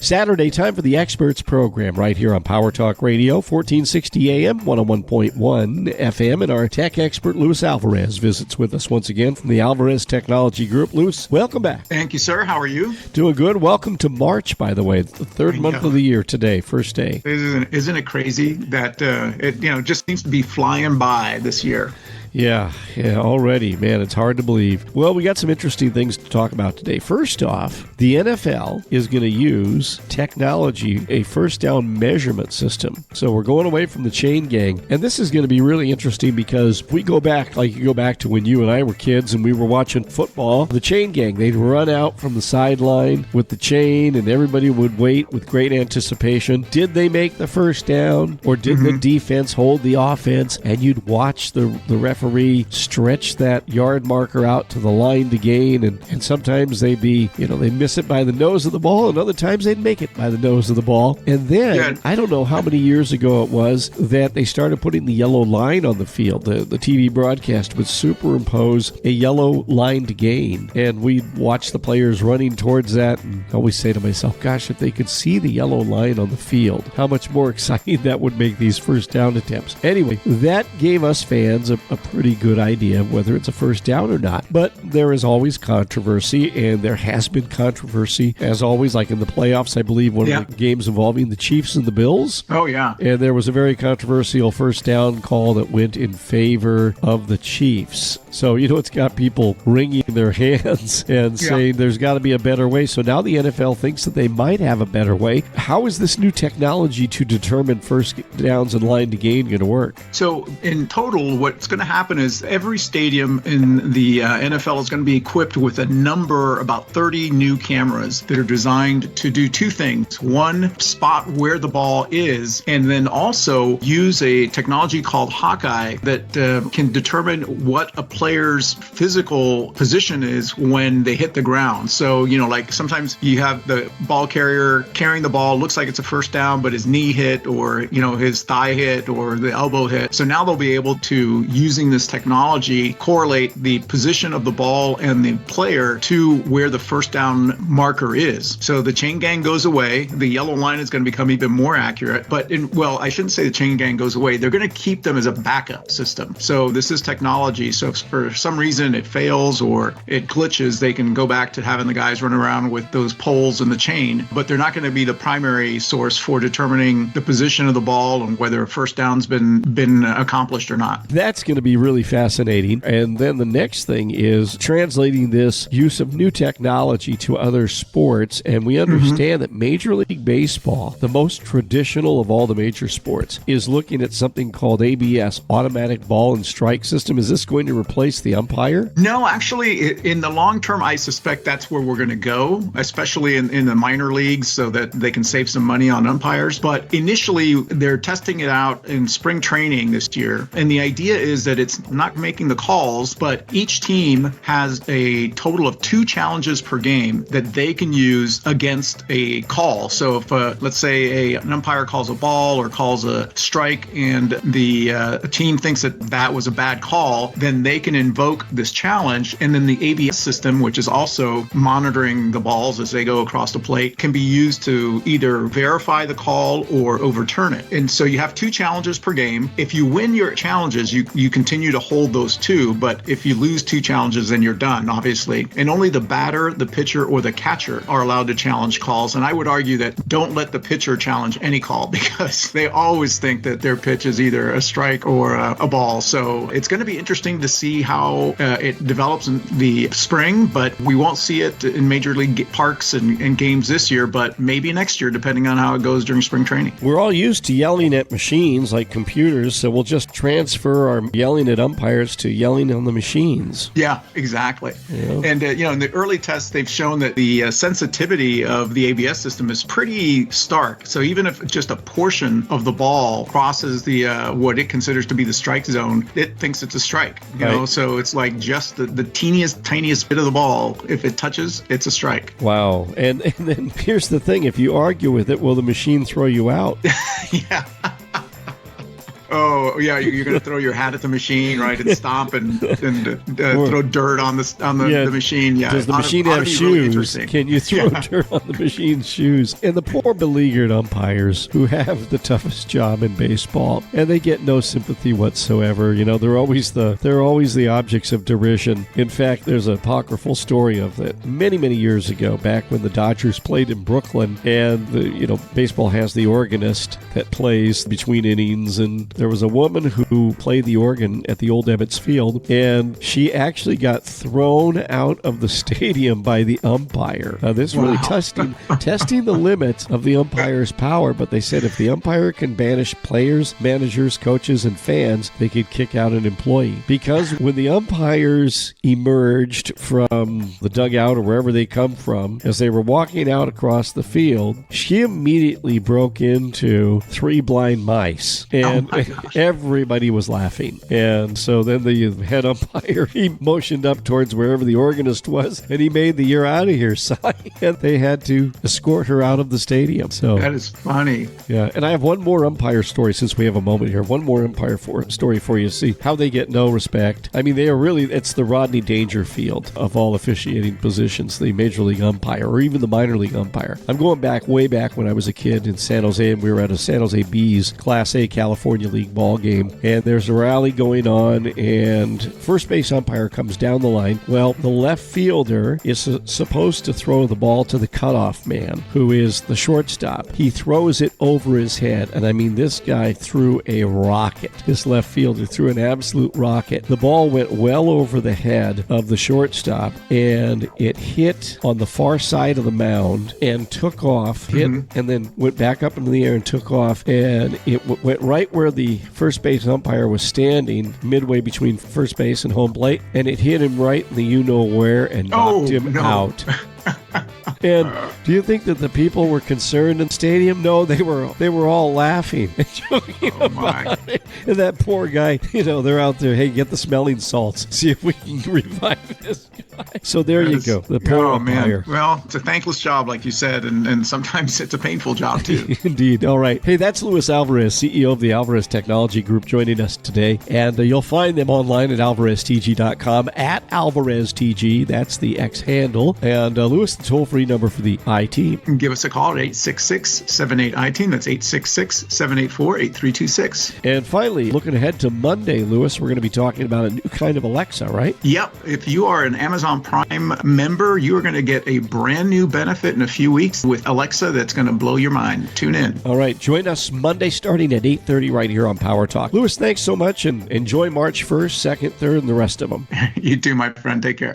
Saturday time for the Experts program right here on Power Talk Radio, 1460 AM, 101.1 FM. And our tech expert, Luis Alvarez, visits with us once again from the Alvarez Technology Group. Luis, welcome back. Thank you, sir. How are you? Doing good. Welcome to March, by the way. It's the third month of the year today, first day. Isn't it crazy that it just seems to be flying by this year? Yeah, already. Man, it's hard to believe. Well, we got some interesting things to talk about today. First off, the NFL is going to use technology, a first down measurement system. So we're going away from the chain gang. And this is going to be really interesting because if we go back, like you go back to when you and I were kids and we were watching football, the chain gang, they'd run out from the sideline with the chain and everybody would wait with great anticipation. Did they make the first down or did the defense hold the offense? And you'd watch the referee stretch that yard marker out to the line to gain, and sometimes they'd miss it by the nose of the ball, and other times they'd make it by the nose of the ball. And then, I don't know how many years ago it was that they started putting the yellow line on the field. The TV broadcast would superimpose a yellow line to gain, and we'd watch the players running towards that, and I always say to myself, gosh, if they could see the yellow line on the field, how much more exciting that would make these first down attempts. Anyway, that gave us fans a pretty good idea of whether it's a first down or not. But there is always controversy, and there has been controversy, as always, like in the playoffs, I believe, one of the games involving the Chiefs and the Bills. Oh, yeah. And there was a very controversial first down call that went in favor of the Chiefs. So, it's got people wringing their hands and saying there's got to be a better way. So now the NFL thinks that they might have a better way. How is this new technology to determine first downs and line to gain going to work? So in total, what's going to happen is every stadium in the NFL is going to be equipped with a number, about 30 new cameras that are designed to do two things. One, spot where the ball is, and then also use a technology called Hawk-Eye that can determine what a player's physical position is when they hit the ground. So, like sometimes you have the ball carrier carrying the ball, looks like it's a first down, but his knee hit or, his thigh hit or the elbow hit. So now they'll be able to, using this technology, correlate the position of the ball and the player to where the first down marker is. So the chain gang goes away. The yellow line is going to become even more accurate. But I shouldn't say the chain gang goes away. They're going to keep them as a backup system. So this is technology. So if for some reason it fails or it glitches, they can go back to having the guys run around with those poles and the chain. But they're not going to be the primary source for determining the position of the ball and whether a first down's been accomplished or not. That's going to be really fascinating. And then the next thing is translating this use of new technology to other sports. And we understand that Major League Baseball, the most traditional of all the major sports, is looking at something called ABS, Automatic Ball and Strike System. Is this going to replace the umpire? No, actually, in the long term, I suspect that's where we're going to go, especially in the minor leagues so that they can save some money on umpires. But initially, they're testing it out in spring training this year. And the idea is that it's not making the calls, but each team has a total of 2 challenges per game that they can use against a call. So if, let's say, an umpire calls a ball or calls a strike and the team thinks that was a bad call, then they can invoke this challenge. And then the ABS system, which is also monitoring the balls as they go across the plate, can be used to either verify the call or overturn it. And so you have 2 challenges per game. If you win your challenges, you continue to hold those 2. But if you lose 2 challenges, then you're done, obviously. And only the batter, the pitcher, or the catcher are allowed to challenge calls. And I would argue that don't let the pitcher challenge any call because they always think that their pitch is either a strike or a ball. So it's going to be interesting to see how it develops in the spring, but we won't see it in major league parks and games this year, but maybe next year, depending on how it goes during spring training. We're all used to yelling at machines like computers, so we'll just transfer our yelling at umpires to yelling on the machines. Yeah, exactly. Yeah. And, in the early tests, they've shown that the sensitivity of the ABS system is pretty stark. So even if just a portion of the ball crosses the what it considers to be the strike zone, it thinks it's a strike. You know, so it's like just the tiniest bit of the ball. If it touches, it's a strike. Wow. And then here's the thing: if you argue with it, will the machine throw you out? Yeah. Oh yeah, you're going to throw your hat at the machine, right, and stomp and throw dirt on the machine. Yeah, does the machine have shoes? Can you throw dirt on the machine's shoes? And the poor beleaguered umpires who have the toughest job in baseball, and they get no sympathy whatsoever. You know, they're always the objects of derision. In fact, there's an apocryphal story of it many years ago, back when the Dodgers played in Brooklyn, and baseball has the organist that plays between innings, and there was a woman who played the organ at the old Ebbets Field, and she actually got thrown out of the stadium by the umpire. This really testing the limits of the umpire's power, but they said if the umpire can banish players, managers, coaches, and fans, they could kick out an employee. Because when the umpires emerged from the dugout or wherever they come from, as they were walking out across the field, she immediately broke into 3 blind mice, and everybody was laughing. And so then the head umpire, he motioned up towards wherever the organist was, and he made the "you're out of here" sign, and they had to escort her out of the stadium. So that is funny. Yeah, and I have one more umpire story since we have a moment here. One more umpire story for you. See how they get no respect. I mean, they are really, it's the Rodney Dangerfield of all officiating positions, the Major League umpire or even the minor league umpire. I'm going way back when I was a kid in San Jose, and we were at a San Jose Bees Class A California League ball game, and there's a rally going on, and first base umpire comes down the line. Well, the left fielder is supposed to throw the ball to the cutoff man, who is the shortstop. He throws it over his head, and I mean, this guy threw a rocket. This left fielder threw an absolute rocket. The ball went well over the head of the shortstop, and it hit on the far side of the mound and took off, and then went back up into the air and took off, and it went right where the first base umpire was standing, midway between first base and home plate, and it hit him right in the you-know-where and knocked him out. And do you think that the people were concerned in the stadium? No, they were all laughing and joking about it. And that poor guy, they're out there, hey, get the smelling salts, see if we can revive this guy. So there you go, the poor umpire. Man. Well, it's a thankless job, like you said, and sometimes it's a painful job, too. Indeed. All right. Hey, that's Luis Alvarez, CEO of the Alvarez Technology Group, joining us today. And you'll find them online at alvareztg.com, at AlvarezTG. That's the X handle. And Luis, the toll-free number for the IT. Give us a call at 866-78-IT. That's 866-784-8326. And finally, looking ahead to Monday, Luis, we're going to be talking about a new kind of Alexa, right? Yep. If you are an Amazon Prime member, you are going to get a brand new benefit in a few weeks with Alexa that's going to blow your mind. Tune in. All right. Join us Monday starting at 8:30 right here on Power Talk. Luis, thanks so much, and enjoy March 1st, 2nd, 3rd, and the rest of them. You too, my friend. Take care.